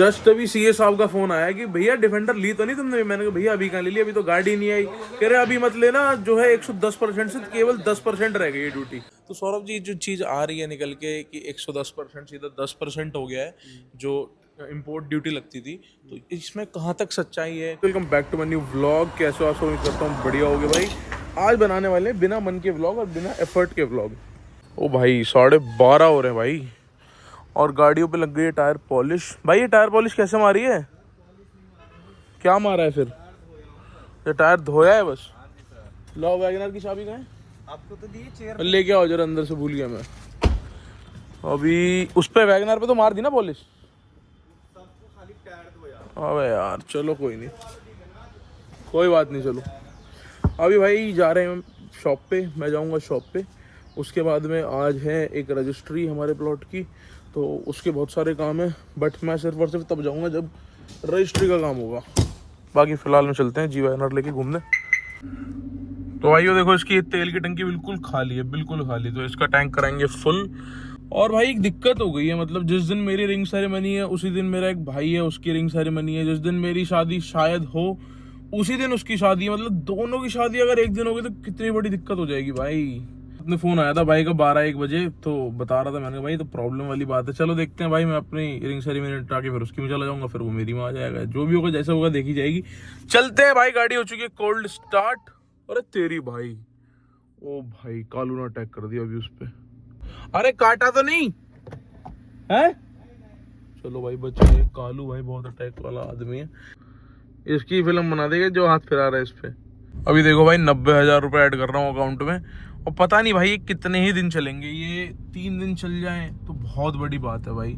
Just अभी CA साहब का फोन आया कि भैया डिफेंडर ली तो नहीं तुमने। मैंने कहा भैया अभी कहाँ ले ली, अभी तो गाड़ी नहीं आई। कह रहे अभी मत लेना, जो है 110% से केवल 10% रह गई है ड्यूटी। तो सौरभ जी जो चीज़ आ रही है निकल के कि 110% सीधा 10% हो गया है जो इम्पोर्ट ड्यूटी लगती थी, तो इसमें कहाँ तक सच्चाई है। Welcome back to my new vlog. कैसे हो आप? उम्मीद करता हूँ बढ़िया हो गए भाई। आज बनाने वाले हैं बिना मन के व्लॉग और बिना एफर्ट के व्लॉग। ओ भाई 12:30 हो रहे हैं भाई, और गाड़ियों पे लग गई है टायर पॉलिश। भाई ये टायर पॉलिश कैसे मारी है? क्या मारा है फिर? ये टायर धोया है बस। लो वैगनर की चाबी कहाँ है? आपको तो दिए चेयर लेके आओ जरा, अंदर से भूल गया मैं। अभी उस पे वैगनर पे तो मार दी ना पॉलिश। सबको खाली टायर दो यार। अबे यार चलो कोई नहीं, कोई बात नहीं। चलो अभी भाई जा रहे हैं शॉप पे, मैं जाऊंगा शॉप पे। उसके बाद में आज है एक रजिस्ट्री हमारे प्लॉट की, तो उसके बहुत सारे काम हैं, बट मैं सिर्फ और सिर्फ तब जाऊंगा जब रजिस्ट्री का काम होगा। बाकी फ़िलहाल में चलते हैं जी वैगनर लेके घूमने। तो भाई देखो इसकी तेल की टंकी बिल्कुल खाली है, बिल्कुल खाली। तो इसका टैंक कराएंगे फुल। और भाई एक दिक्कत हो गई है, मतलब जिस दिन मेरी रिंग सेरेमनी है उसी दिन मेरा एक भाई है उसकी रिंग सेरेमनी है। जिस दिन मेरी शादी शायद हो उसी दिन उसकी शादी है। मतलब दोनों की शादी अगर एक दिन होगी तो कितनी बड़ी दिक्कत हो जाएगी भाई। अपने फोन आया था भाई का 12-1 बजे, तो बता रहा था। मैंने कहा भाई तो प्रॉब्लम वाली बात है, चलो देखते हैं भाई। मैं अपनी रिंग सेरेमनी निपटा के फिर उसकी में चला जाऊंगा, फिर वो मेरी में आ जाएगा। जो भी होगा जैसा होगा देखी जाएगी। चलते हैं भाई, गाड़ी हो चुकी है कोल्ड स्टार्ट। अरे तेरी भाई, ओ भाई कालू ने अटैक कर दिया अभी उस पे। अरे काटा तो नहीं है? चलो भाई बच गए। कालू भाई बहुत अटैक वाला आदमी है, इसकी फिल्म बना देगा जो हाथ फिरा रहा है इस पे। अभी देखो भाई 90,000 रुपये ऐड कर रहा हूँ अकाउंट में, और पता नहीं भाई ये कितने ही दिन चलेंगे। ये 3 दिन चल जाएं तो बहुत बड़ी बात है भाई।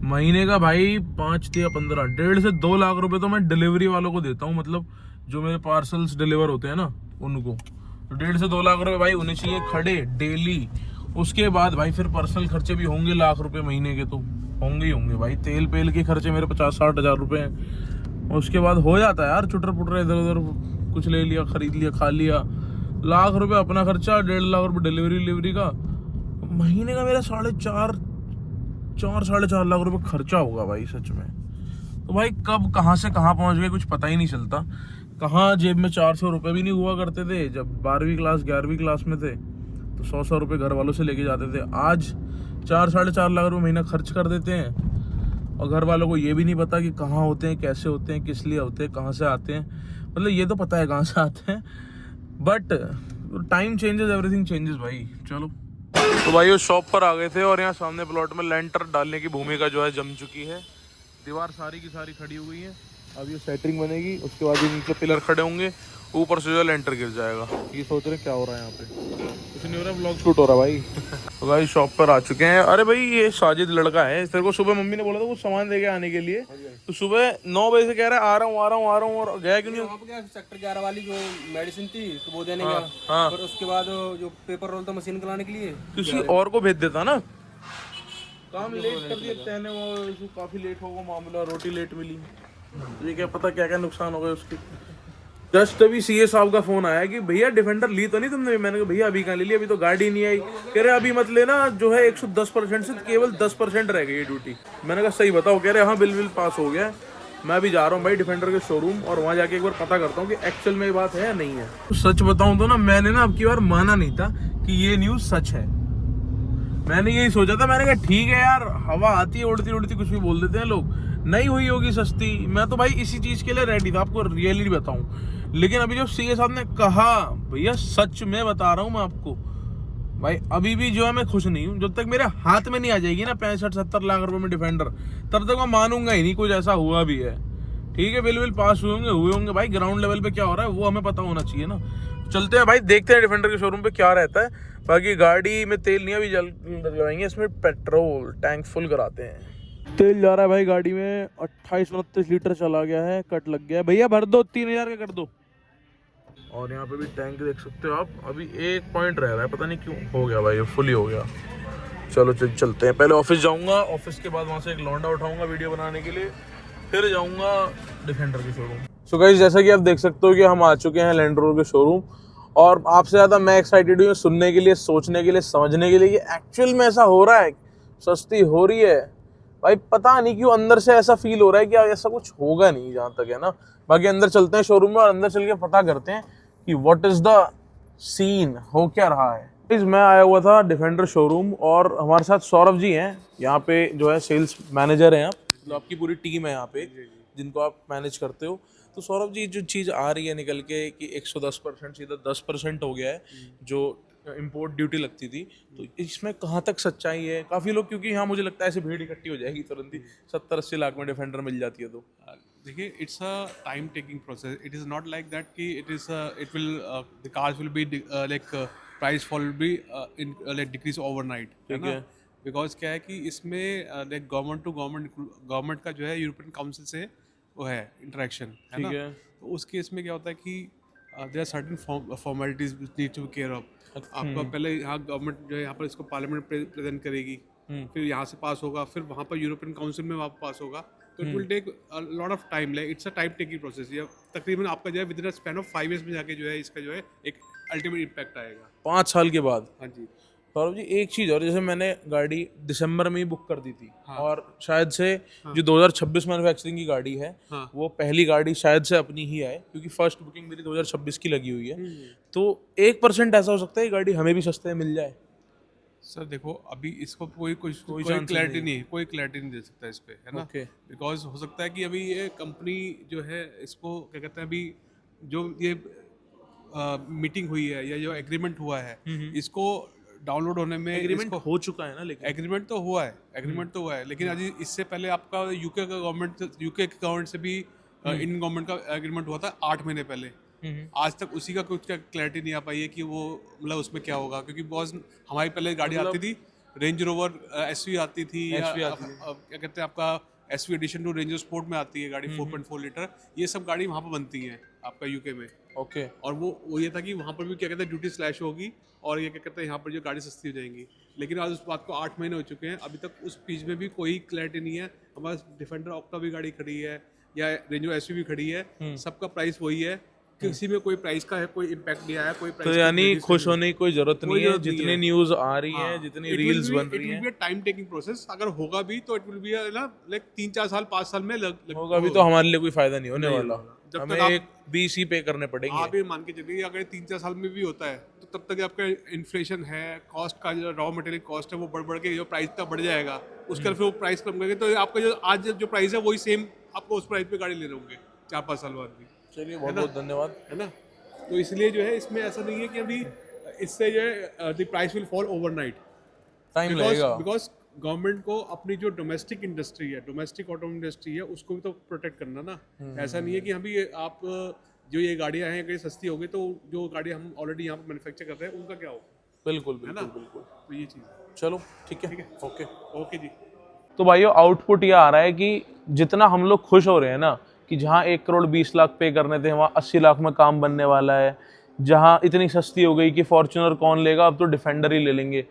महीने का भाई 5 या 15, 1.5 से 2 लाख रुपए तो मैं डिलीवरी वालों को देता हूँ। मतलब जो मेरे पार्सल्स डिलीवर होते हैं ना उनको, तो 1.5 से 2 लाख रुपए भाई उन्हें चाहिए खड़े डेली। उसके बाद भाई फिर पर्सनल खर्चे भी होंगे लाख रुपए महीने के, तो होंगे ही होंगे भाई। तेल पेल के खर्चे मेरे 50-60 हज़ार रुपए हैं। उसके बाद हो जाता है यार चुटर पुटर, इधर उधर कुछ ले लिया, खरीद लिया, खा लिया। लाख रुपए अपना खर्चा, 1.5 लाख रुपए डिलीवरी का। महीने का मेरा 4.5 लाख रुपए खर्चा होगा भाई सच में। तो भाई कब कहाँ से कहाँ पहुंच गए कुछ पता ही नहीं चलता। कहाँ जेब में 400 रुपये भी नहीं हुआ करते थे जब 12वीं क्लास 11वीं क्लास में थे, तो 100 रुपये घर वालों से लेके जाते थे। आज 4-4.5 लाख रुपए महीना खर्च कर देते हैं, और घर वालों को ये भी नहीं पता कि कहाँ होते हैं, कैसे होते हैं, किस लिए होते हैं, कहाँ से आते हैं। मतलब ये तो पता है कहाँ से आते हैं, but time changes, everything changes भाई। चलो तो भाई वो शॉप पर आ गए थे, और यहाँ सामने प्लॉट में लेंटर डालने की भूमिका जो है जम चुकी है। दीवार सारी की सारी खड़ी हो गई है। अब ये सेटरिंग बनेगी, उसके बाद ये नीचे पिलर खड़े होंगे, ऊपर से जो लेंटर गिर जाएगा। ये सोच रहे क्या हो रहा है यहाँ पे? कुछ नहीं हो रहा, व्लॉग शूट हो रहा भाई। तो भाई शॉप पर आ चुके हैं। अरे भाई ये साजिद लड़का है, तेरे को सुबह मम्मी ने बोला था कुछ सामान देके आने के लिए, तो सुबह 9 बजे से कह रहा है आ रहा हूँ, और गया क्यों नहीं? वहाँ पे क्या सेक्टर 11 वाली जो मेडिसिन थी तो वो देने गया। हाँ। फिर उसके बाद जो पेपर रोल था मशीन चलाने के लिए, किसी और को भेज देता ना। काम लेट कर दिया तेने, वो काफी लेट होगा मामला, रोटी लेट मिली। ये क्या पता क्या क्या नुकसान हो गए उसके। जस्ट अभी सीए साहब का फोन आया कि भैया डिफेंडर ली तो नहीं तुमने। मैंने कहा भैया अभी कहाँ ले ली, अभी तो गाड़ी नहीं आई। कह रहे अभी मत लेना, जो है 110% से केवल 10% रह गई है ड्यूटी। मैंने कहा सही बताओ? कह रहे हाँ बिल पास हो गया। मैं भी जा रहा हूँ भाई डिफेंडर के शोरूम, और वहाँ जाके एक बार पता करता हूँ कि एक्चुअल में ये बात है या नहीं है। तो सच बताऊँ तो ना, मैंने ना अब की बार माना नहीं था कि ये न्यूज़ सच है। मैंने यही सोचा था, मैंने कहा ठीक है यार, हवा आती है उड़ती उड़ती कुछ भी बोल देते हैं लोग, नहीं हुई होगी सस्ती। मैं तो भाई इसी चीज के लिए रेडी था, आपको रियली बताऊं। लेकिन अभी जब सीए साहब ने कहा, भैया सच में बता रहा हूं मैं आपको भाई, अभी भी जो है मैं खुश नहीं हूं। जब तक मेरे हाथ में नहीं आ जाएगी ना 65-70 लाख रुपए में डिफेंडर, तब तक मैं मानूंगा ही नहीं कुछ ऐसा हुआ भी है। ठीक है बिल पास हुए होंगे भाई, ग्राउंड लेवल पे क्या हो रहा है वो हमें पता होना चाहिए ना। चलते हैं भाई, देखते हैं डिफेंडर के शोरूम पे क्या रहता है। बाकी गाड़ी में तेल नहीं अभी लगाएंगे, इसमें पेट्रोल टैंक फुल कराते हैं। तेल जा रहा है भाई गाड़ी में, 28-29 लीटर चला गया है, कट लग गया है। भैया भर दो, 3,000 का कर दो। और यहाँ पे भी टैंक देख सकते हो आप, अभी 1 पॉइंट रह रहा है, पता नहीं क्यों। हो गया भाई, फुल ही हो गया। चलो चलते हैं। पहले ऑफिस जाऊंगा, ऑफिस के बाद वहाँ से एक लौंडा उठाऊंगा वीडियो बनाने के लिए, फिर जाऊंगा डिफेंडर के शोरूम। सो गाइस जैसा कि आप देख सकते हो कि हम आ चुके हैं लैंड रोवर के शोरूम, और आपसे ज़्यादा मैं एक्साइटेड हूँ सुनने के लिए, सोचने के लिए, समझने के लिए कि एक्चुअल में ऐसा हो रहा है, सस्ती हो रही है, भाई पता नहीं क्यों अंदर से ऐसा फील हो रहा है कि ऐसा कुछ होगा नहीं जहाँ तक है ना। बाकी अंदर चलते हैं शोरूम में और अंदर चल के पता करते हैं कि व्हाट इज द सीन, हो क्या रहा है। Guys, मैं आया हुआ था डिफेंडर शोरूम और हमारे साथ सौरभ जी हैं यहाँ पे, जो है सेल्स मैनेजर हैं आप, मतलब आपकी पूरी टीम है यहाँ पे जिनको आप मैनेज करते हो। तो सौरभ जी, जो चीज़ आ रही है निकल के कि 110% सीधा 10% हो गया है जो इम्पोर्ट ड्यूटी लगती थी, तो इसमें कहाँ तक सच्चाई है? काफ़ी लोग, क्योंकि यहाँ मुझे लगता है ऐसे भीड़ इकट्ठी हो जाएगी तुरंत ही 70-80 लाख में डिफेंडर मिल जाती है तो। देखिए, it's a time taking process. It is not like that कि it will the cars will be like price fall will be in like decrease overnight, है ना. बिकॉज क्या है कि इसमें लाइक गवर्नमेंट टू गवर्नमेंट का जो है यूरोपियन काउंसिल से वो है इंटरेक्शन, है ना. तो उस केस में क्या होता है कि there are certain formalities need to be care of. आपका पहले यहाँ गवर्नमेंट जो है यहाँ पर इसको पार्लियामेंट प्रेजेंट करेगी, फिर यहाँ से पास होगा, फिर वहाँ पर यूरोपियन काउंसिल में वापस पास होगा. तो it will take lot of time. Like it's a time taking process. ये तकरीबन आपका जो है within a span of 5 years में जाके जो है इसका जो है एक अल्टीमेट इम्पैक्ट आएगा 5 साल के बाद। हाँ जी. सौरभ जी, एक चीज़ और, जैसे मैंने गाड़ी दिसंबर में ही बुक कर दी थी और शायद से जो 2026 मैन्युफैक्चरिंग की गाड़ी है वो पहली गाड़ी शायद से अपनी ही आए, क्योंकि फर्स्ट बुकिंग मेरी 2026 की लगी हुई है। तो 1% ऐसा हो सकता है कि गाड़ी हमें भी सस्ते में मिल जाए? सर देखो, अभी इसको कोई क्लैरिटी नहीं है, कोई क्लैरिटी नहीं दे सकता इस पे, है ना. बिकॉज हो सकता है कि अभी ये कंपनी जो है इसको क्या कहते हैं, अभी जो ये मीटिंग हुई है या जो एग्रीमेंट हुआ है इसको डाउनलोड होने में एग्रीमेंट हो चुका है ना, लेकिन एग्रीमेंट तो हुआ है, लेकिन अभी इससे पहले आपका यूके गवर्नमेंट से भी इंडियन गवर्नमेंट का एग्रीमेंट हुआ था 8 महीने पहले. आज तक उसी का कुछ क्लैरिटी नहीं आ पाई है कि वो मतलब उसमें क्या होगा, क्योंकि बहुत हमारी पहले गाड़ी आती थी, रेंज रोवर एसवी आती थी, क्या कहते हैं आपका SV edition to Ranger sport में आती है गाड़ी 4.4 लीटर. ये सब गाड़ी वहाँ पर बनती है आपका यूके में. ओके. और वो ये था कि वहाँ पर भी क्या कहते हैं ड्यूटी स्लैश होगी और ये क्या कहते हैं यहाँ पर जो गाड़ी सस्ती हो जाएंगी. लेकिन आज उस बात को 8 महीने हो चुके हैं, अभी तक उस चीज़ में भी कोई क्लैरिटी नहीं है. हमारे डिफेंडर ऑक्टा भी गाड़ी खड़ी है या रेंजर एसवी भी खड़ी है, सबका प्राइस वही है. किसी में कोई प्राइस का है कोई इम्पैक्ट नहीं आया, कोई प्राइस. तो यानी खुश होने की कोई जरूरत नहीं है. जितनी न्यूज़ आ रही है, जितनी रील्स बन रही हैं, it will be time taking process. अगर होगा भी तो इट विल बी लाइक 3-4 साल 5 साल में होगा भी तो हमारे लिए कोई फायदा नहीं होने वाला. हमें एक 20 ही पे करने पड़ेंगे. आप ये मान के चलिए अगर 3-4 साल में भी होता है तो तब तक आपका इन्फ्लेशन है, कॉस्ट का जो रॉ मटेरियल कॉस्ट है वो बढ़ के जो प्राइस का बढ़ जाएगा, उसका फिर वो प्राइस कम करके तो आपका जो आज जो प्राइस है वही सेम आपको उस प्राइस पे गाड़ी ले रहे होंगे 4-5 साल बाद भी. चलिए, बहुत बहुत धन्यवाद, है ना. तो इसलिए जो है इसमें ऐसा नहीं है कि अभी इससे जो है the price will fall overnight. Time लगेगा. बिकॉज गवर्नमेंट को अपनी जो डोमेस्टिक इंडस्ट्री है, डोमेस्टिक ऑटोमोबाइल इंडस्ट्री है, उसको भी तो प्रोटेक्ट करना ना. ऐसा नहीं है कि अभी आप जो ये गाड़ियां हैं अगर सस्ती हो गई तो जो गाड़ियां हम ऑलरेडी यहाँ पर मैन्युफैक्चर कर रहे हैं उनका क्या होगा. बिल्कुल बिल्कुल बिल्कुल. तो ये चीज़. चलो ठीक है. ओके जी. तो भाइयों, आउटपुट ये आ रहा है कि जितना हम लोग खुश हो रहे हैं ना कि जहाँ 1 करोड़ 20 लाख पे करने थे वहाँ 80 लाख में काम बनने वाला है, जहाँ इतनी सस्ती हो गई कि फॉर्च्यूनर कौन लेगा, अब तो डिफेंडर ही ले लेंगे,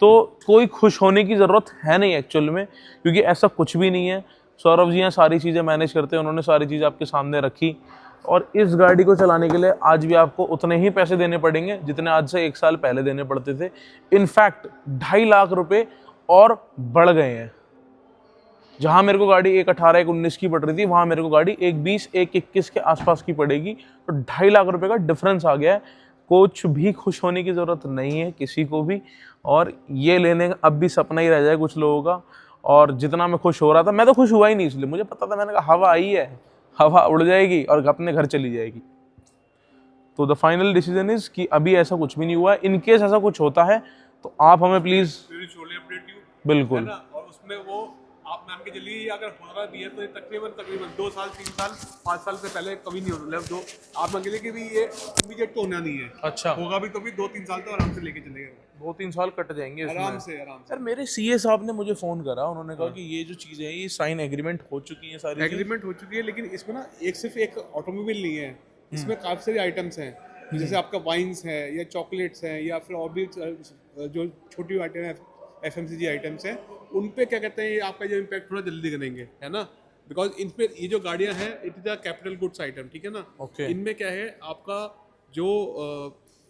तो कोई खुश होने की ज़रूरत है नहीं एक्चुअल में, क्योंकि ऐसा कुछ भी नहीं है. सौरभ जी यहाँ सारी चीज़ें मैनेज करते हैं, उन्होंने सारी चीज़ें आपके सामने रखी और इस गाड़ी को चलाने के लिए आज भी आपको उतने ही पैसे देने पड़ेंगे जितने आज से 1 साल पहले देने पड़ते थे. इनफैक्ट 2.5 लाख रुपये और बढ़ गए हैं. जहाँ मेरे को गाड़ी 1.18 1.19 की पड़ रही थी, वहाँ मेरे को गाड़ी 1.20 1.21 के आसपास की पड़ेगी. तो 2.5 लाख रुपए का डिफरेंस आ गया है. कुछ भी खुश होने की ज़रूरत नहीं है किसी को भी, और ये लेने का अब भी सपना ही रह जाए कुछ लोगों का. और जितना मैं खुश हो रहा था, मैं तो खुश हुआ ही नहीं, इसलिए मुझे पता था, मैंने कहा हवा आई है, हवा उड़ जाएगी और अपने घर चली जाएगी. तो द फाइनल डिसीजन इज़ कि अभी ऐसा कुछ भी नहीं हुआ है. इन केस ऐसा कुछ होता है तो आप हमें प्लीज़ बिल्कुल. और उसमें वो आप मान के चलिए अगर हो रहा भी है तो तकरीबन 2 साल 3 साल 5 साल से पहले कभी नहीं होना. जो आप मान के चलिए कि भी ये इमीडिएट तो होना नहीं है. अच्छा. होगा भी तो भी 2-3 साल तो आराम से लेके चलेगा. 2-3 साल कट जाएंगे इसमें. आराम से. सर मेरे सीए साहब ने मुझे फ़ोन करा, उन्होंने कहा कि ये जो चीज़ें हैं ये साइन एग्रीमेंट हो चुकी हैं, सारी एग्रीमेंट हो चुकी है. लेकिन इसमें ना सिर्फ एक ऑटोमोबाइल नहीं है, इसमें काफ़ी सारी आइटम्स हैं. जैसे आपका वाइन्स है या चॉकलेट्स हैं या फिर और भी जो छोटी आइटम है FMCG आइटम्स हैं, उन पे क्या कहते हैं आपका जो इम्पैक्ट थोड़ा जल्दी करेंगे, है ना. बिकॉज इन पे ये जो गाड़ियां हैं it is a capital goods item, ठीक है ना. इनमें क्या है आपका जो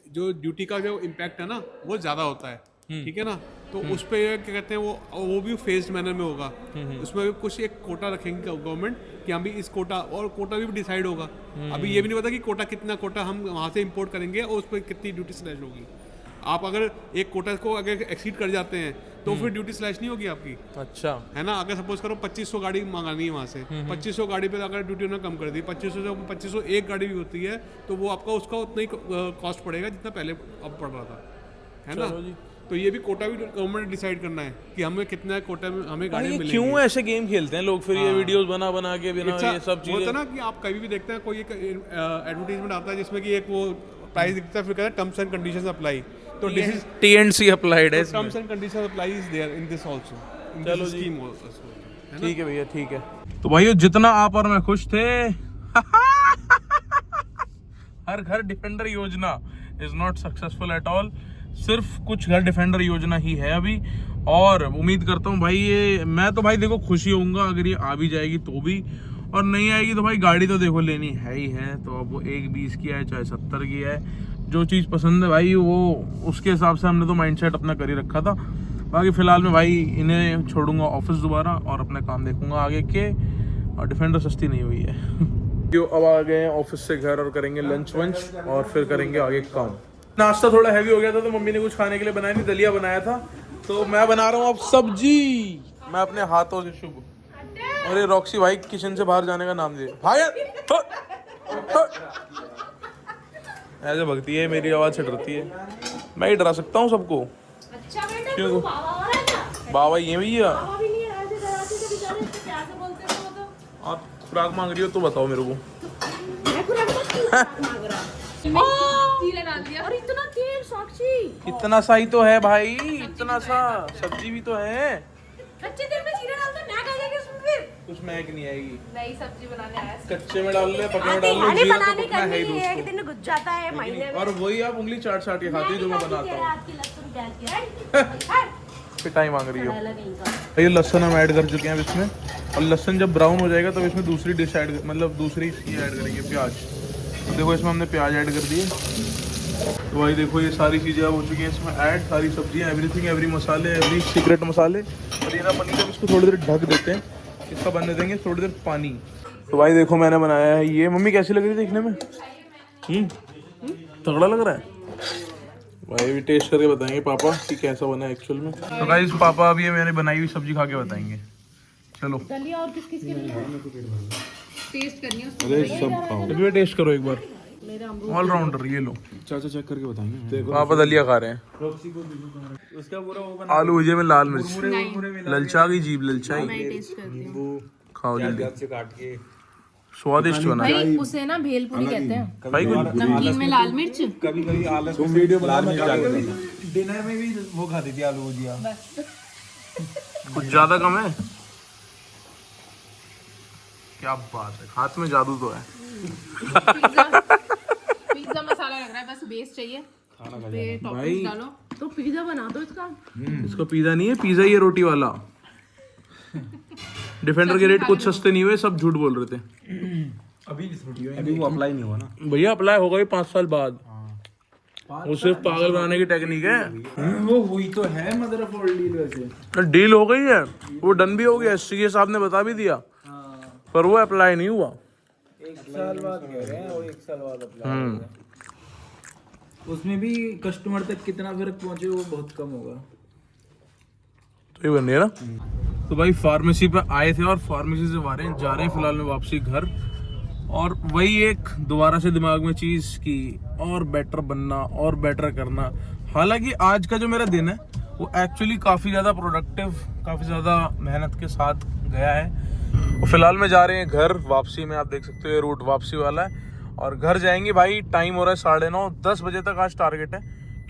ड्यूटी का जो इम्पैक्ट है ना वो ज़्यादा होता है. ठीक है ना, तो उस पे क्या कहते हैं वो भी फेस्ड मैनर में होगा। उसमें भी कुछ एक कोटा रखेंगे गवर्नमेंट कि हम भी इस कोटा, और कोटा भी डिसाइड होगा। अभी ये भी नहीं पता कि कितना कोटा हम वहाँ से इंपोर्ट करेंगे और उस पर कितनी ड्यूटी स्लैश होगी। आप अगर एक कोटा को अगर एक्सीड कर जाते हैं तो फिर ड्यूटी स्लैश नहीं होगी आपकी, अच्छा है ना। अगर सपोज करो 2500 गाड़ी मंगानी है वहाँ से, 2500 गाड़ी पे अगर ड्यूटी उन्होंने कम कर दी, 2500 एक गाड़ी भी होती है तो वो आपका उसका उतना ही कॉस्ट पड़ेगा जितना पहले अब पड़ रहा था, है ना। तो ये भी कोटा भी गवर्नमेंट डिसाइड करना है कि हमें कितना कोटा में हमें गाड़ी मिलेगी। क्यों ऐसे गेम खेलते हैं लोग फिर ये वीडियोस बना के बिना ये सब चीजें। होता ना कि आप कभी भी देखते हैं कोई एक एडवर्टाइजमेंट आता है जिसमें कि एक वो प्राइस दिखता है, फिर कहता है टर्म्स एंड कंडीशंस अप्लाई। तो दिस इज T&C अप्लाइड है इसमें। Terms and conditions apply is there in this also, in this scheme also. ठीक है भैया, ठीक है। तो भाइयों जितना आप और मैं खुश थे हर घर डिफेंडर योजना is not successful at all. सिर्फ कुछ घर डिफेंडर योजना ही है अभी, और उम्मीद करता हूँ भाई ये, मैं तो भाई देखो खुशी होऊंगा अगर ये आ भी जाएगी तो भी, और नहीं आएगी तो भाई गाड़ी तो देखो लेनी है ही है। तो अब वो 1.20 की है चाहे 70 की है, जो चीज़ पसंद है भाई वो उसके हिसाब से हमने तो माइंडसेट अपना कर ही रखा था। बाकी फिलहाल मैं भाई इन्हें छोड़ूंगा ऑफिस दोबारा और अपना काम देखूंगा आगे के, और डिफेंडर सस्ती नहीं हुई है। अब आ गए हैं ऑफिस से घर और करेंगे लंच वंच और फिर करेंगे आगे काम। नाश्ता थोड़ा हैवी हो गया था तो मम्मी ने कुछ खाने के लिए बनाया नहीं, दलिया बनाया था, तो मैं बना रहा हूँ अब सब्जी, मैं अपने हाथों से शुभ। और ये रॉक्सी भाई किचन से बाहर जाने का नाम दे भाई, ऐसे भगती है, मेरी आवाज से डरती है। मैं ही डरा सकता हूँ सबको। अच्छा बेटा, क्यों? तू बाबा हो रहा था? बाबा ये भैया बाबा भी नहीं है, ऐसे डराते थे बेचारे, इसको क्या से बोलते थे वो तो। आप खुराक मांग रही हो तो बताओ मेरे को। मैं खुराक मांग रहा। जीरा डाल दिया, और इतना तेल साक्षी। इतना सा ही तो है भाई, इतना सा सब्जी भी तो है। कच्चे तेल में जीरा डालता ना आ जाएगा इसमें फिर। कुछ महक नहीं आएगी। नई सब्जी बनाने आया। कच्चे में डाल ले, पके में डाल आने ले, जीरा तो बनाने पकना है ही करनी है, एक दोस्तों। दिन घुस जाता है महीने में। और वही आप उंगली चाट चाट के खाती जो मैं बनाता हूँ। आपकी लहसुन प्याज की पिटाई मांग रही हो। अलग इनका। ये लहसुन हम ऐड कर चुके हैं अब इसमें, और लहसुन जब ब्राउन हो जाएगा तब इसमें दूसरी डिश ऐड, मतलब दूसरी इसकी ऐड करेंगे, प्याज। तो देखो इसमें हमने प्याज ऐड कर दिए। तो भाई देखो ये सारी चीज़ें अब हो चुकी हैं इसमें ऐड, सारी सब्जियाँ, एवरीथिंग, एवरी मसाले, एवरी सीक्रेट मसाले। और ये ना बन के इसको थोड़ी देर ढक देते हैं, इसका बनने देंगे थोड़ी देर पानी। तो भाई देखो मैंने बनाया है ये, मम्मी कैसी लग रही है देखने में? तगड़ा लग रहा है भाई। भी टेस्ट करके बताएंगे पापा कि कैसा बना है एक्चुअल में। तो गाइस पापा अभी ये मैंने बनाई हुई सब्जी खा के बताएंगे। चलो दलिया और किस किसके टेस्ट करनी है उसको। अरे सब खाओ, अभी टेस्ट करो एक बार। ऑलराउंडर ये लो, चाचा चेक करके बताएंगे। पापा दलिया खा रहे हैं। उसका पूरा वो बना आलू भुजिया में लाल मिर्च, ललचा गई जीभ ललचाई। टेस्ट करती हूँ खाओ जल्दी, से काट के स्वादिष्ट बना है भाई। उसे ना भेलपुरी कहते हैं, भाई। कुछ नमकीन में लाल मिर्च। कभी कभी आलस तुम वीडियो बना डिनर में भी वो खाती थी आलू भुजिया। कुछ ज्यादा कम है, क्या बात है, हाथ में जादू तो है। पिज्जा मसाला लग रहा है, बस बेस चाहिए, टॉपिंग्स डालो तो पिज्जा बना दो इसका। इसको पिज्जा नहीं है, पिज्जा ही है रोटी वाला। डिफेंडर के रेट कुछ सस्ते नहीं हुए, सब झूठ बोल रहे थे। अभी वो अप्लाई नहीं हुआ ना भैया, अप्लाई होगा ही 5 साल बाद। वो सिर्फ पागल बनाने की टेक्निक है। वो हुई तो है मदर ऑफ ऑल डील वैसे। डील हो गई है, वो डन भी हो गया, सीए साहब ने बता भी दिया, पर वो अप्लाई नहीं हुआ। 1 साल बाद कह रहे हैं, वो 1 साल बाद अप्लाई। उसमें भी कस्टमर तक कितना फर्क पहुंचे वो बहुत कम होगा। तो ये बन रही है ना। तो भाई फार्मेसी पे आए थे और फार्मेसी से जा रहे हैं फिलहाल में वापसी घर। और वही एक दोबारा से दिमाग में चीज़ की और बेटर बनना और बेटर करना। हालांकि आज का जो मेरा दिन है वो एक्चुअली काफ़ी ज़्यादा प्रोडक्टिव, काफ़ी ज़्यादा मेहनत के साथ गया है। और फिलहाल में जा रहे हैं घर, वापसी में आप देख सकते हो ये रूट वापसी वाला है। और घर जाएंगे भाई, टाइम हो रहा है 9:30, 10 बजे तक आज टारगेट है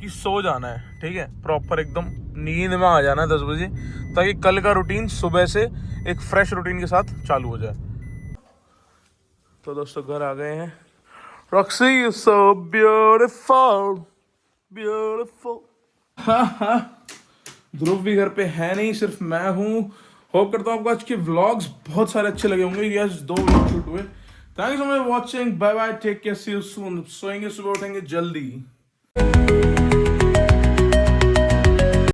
कि सो जाना है, ठीक है, प्रॉपर एकदम नींद में आ जाना है 10 बजे, ताकि कल का रूटीन सुबह से एक फ्रेश रूटीन के साथ चालू हो जाए। तो दोस्तों घर आ गए हैं। Roxy you so beautiful beautiful. Dhruv भी घर पे है नहीं, सिर्फ मैं हूँ। होप करता हूँ आपको आज के व्लॉग्स बहुत सारे अच्छे लगे होंगे। यस 2 व्लॉग शूट हुए। Thank you so much for watching, bye bye, take care, see you soon. सोएंगे सुबह, उठेंगे जल्दी।